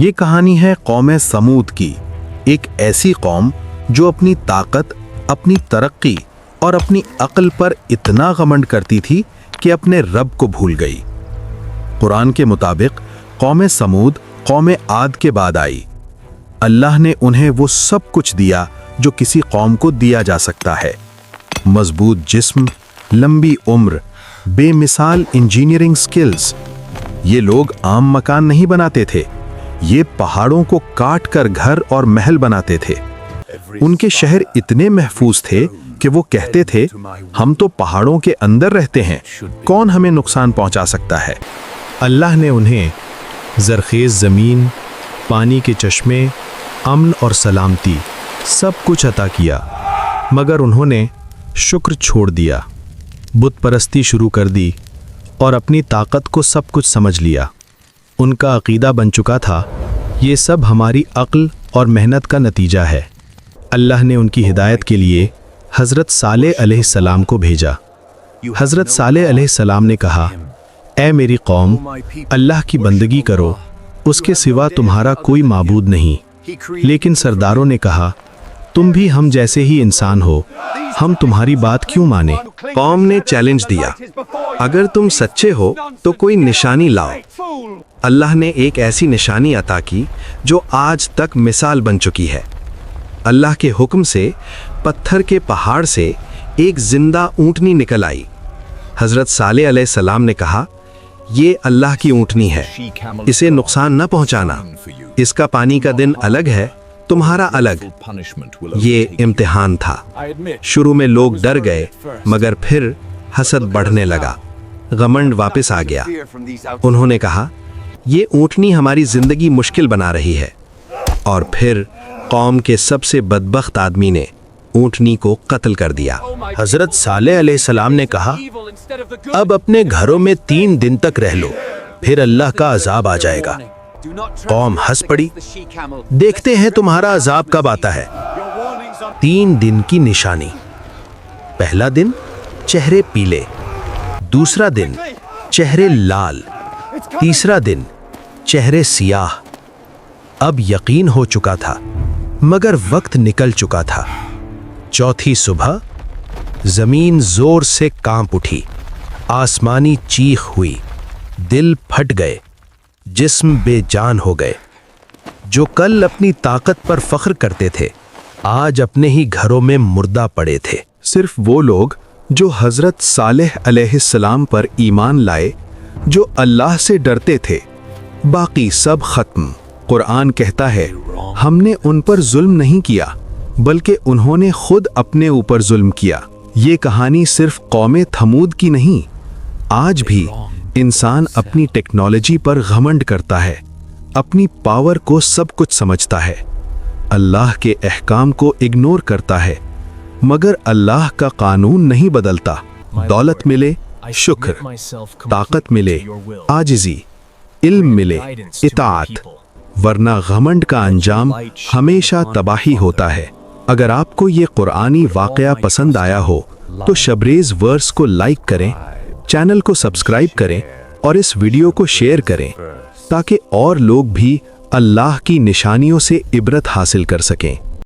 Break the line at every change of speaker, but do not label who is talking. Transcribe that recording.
یہ کہانی ہے قوم سمود کی، ایک ایسی قوم جو اپنی طاقت، اپنی ترقی اور اپنی عقل پر اتنا گھمنڈ کرتی تھی کہ اپنے رب کو بھول گئی۔ قرآن کے مطابق قوم سمود قوم عاد کے بعد آئی۔ اللہ نے انہیں وہ سب کچھ دیا جو کسی قوم کو دیا جا سکتا ہے، مضبوط جسم، لمبی عمر، بے مثال انجینئرنگ سکلز۔ یہ لوگ عام مکان نہیں بناتے تھے، یہ پہاڑوں کو کاٹ کر گھر اور محل بناتے تھے۔ ان کے شہر اتنے محفوظ تھے کہ وہ کہتے تھے، ہم تو پہاڑوں کے اندر رہتے ہیں، کون ہمیں نقصان پہنچا سکتا ہے؟ اللہ نے انہیں زرخیز زمین، پانی کے چشمے، امن اور سلامتی سب کچھ عطا کیا، مگر انہوں نے شکر چھوڑ دیا، بت پرستی شروع کر دی اور اپنی طاقت کو سب کچھ سمجھ لیا۔ ان کا عقیدہ بن چکا تھا، یہ سب ہماری عقل اور محنت کا نتیجہ ہے۔ اللہ نے ان کی ہدایت کے لیے حضرت صالح علیہ السلام کو بھیجا۔ حضرت صالح علیہ السلام نے کہا، اے میری قوم، اللہ کی بندگی کرو، اس کے سوا تمہارا کوئی معبود نہیں۔ لیکن سرداروں نے کہا، تم بھی ہم جیسے ہی انسان ہو، ہم تمہاری بات کیوں مانیں؟
قوم نے چیلنج دیا، اگر تم سچے ہو تو کوئی نشانی لاؤ۔ اللہ نے ایک ایسی نشانی عطا کی جو آج تک مثال بن چکی ہے۔ اللہ کے حکم سے پتھر کے پہاڑ سے ایک زندہ اونٹنی نکل آئی۔ حضرت صالح علیہ السلام نے کہا، یہ اللہ کی اونٹنی ہے، اسے نقصان نہ پہنچانا، اس کا پانی کا دن الگ ہے، تمہارا الگ۔ یہ امتحان تھا۔ شروع میں لوگ ڈر گئے، مگر پھر حسد بڑھنے لگا، گھمنڈ واپس آ گیا۔ انہوں نے کہا، یہ اونٹنی ہماری زندگی مشکل بنا رہی ہے۔ اور پھر قوم کے سب سے بدبخت آدمی نے اونٹنی کو قتل کر دیا۔
حضرت صالح علیہ السلام نے کہا، اب اپنے گھروں میں 3 دن تک رہ لو، پھر اللہ کا عذاب آ جائے گا۔ قوم ہنس پڑی، دیکھتے ہیں تمہارا عذاب کب آتا ہے۔ 3 دن کی نشانی۔ پہلا دن چہرے پیلے، دوسرا دن چہرے لال، تیسرا دن چہرے سیاہ۔ اب یقین ہو چکا تھا، مگر وقت نکل چکا تھا۔ چوتھی صبح زمین زور سے کانپ اٹھی، آسمانی چیخ ہوئی، دل پھٹ گئے، جسم بے جان ہو گئے۔ جو کل اپنی طاقت پر فخر کرتے تھے، آج اپنے ہی گھروں میں مردہ پڑے تھے۔ صرف وہ لوگ جو حضرت صالح علیہ السلام پر ایمان لائے، جو اللہ سے ڈرتے تھے، باقی سب ختم۔ قرآن کہتا ہے، ہم نے ان پر ظلم نہیں کیا، بلکہ انہوں نے خود اپنے اوپر ظلم کیا۔ یہ کہانی صرف قوم تھمود کی نہیں، آج بھی انسان اپنی ٹیکنالوجی پر گھمنڈ کرتا ہے، اپنی پاور کو سب کچھ سمجھتا ہے، اللہ کے احکام کو اگنور کرتا ہے، مگر اللہ کا قانون نہیں بدلتا۔ دولت ملے شکر، طاقت ملے عاجزی، علم ملے اطاعت، ورنہ گھمنڈ کا انجام ہمیشہ تباہی ہوتا ہے۔ اگر آپ کو یہ قرآنی واقعہ پسند آیا ہو تو شبریز ورس کو لائک کریں، چینل کو سبسکرائب کریں اور اس ویڈیو کو شیئر کریں تاکہ اور لوگ بھی اللہ کی نشانیوں سے عبرت حاصل کر سکیں۔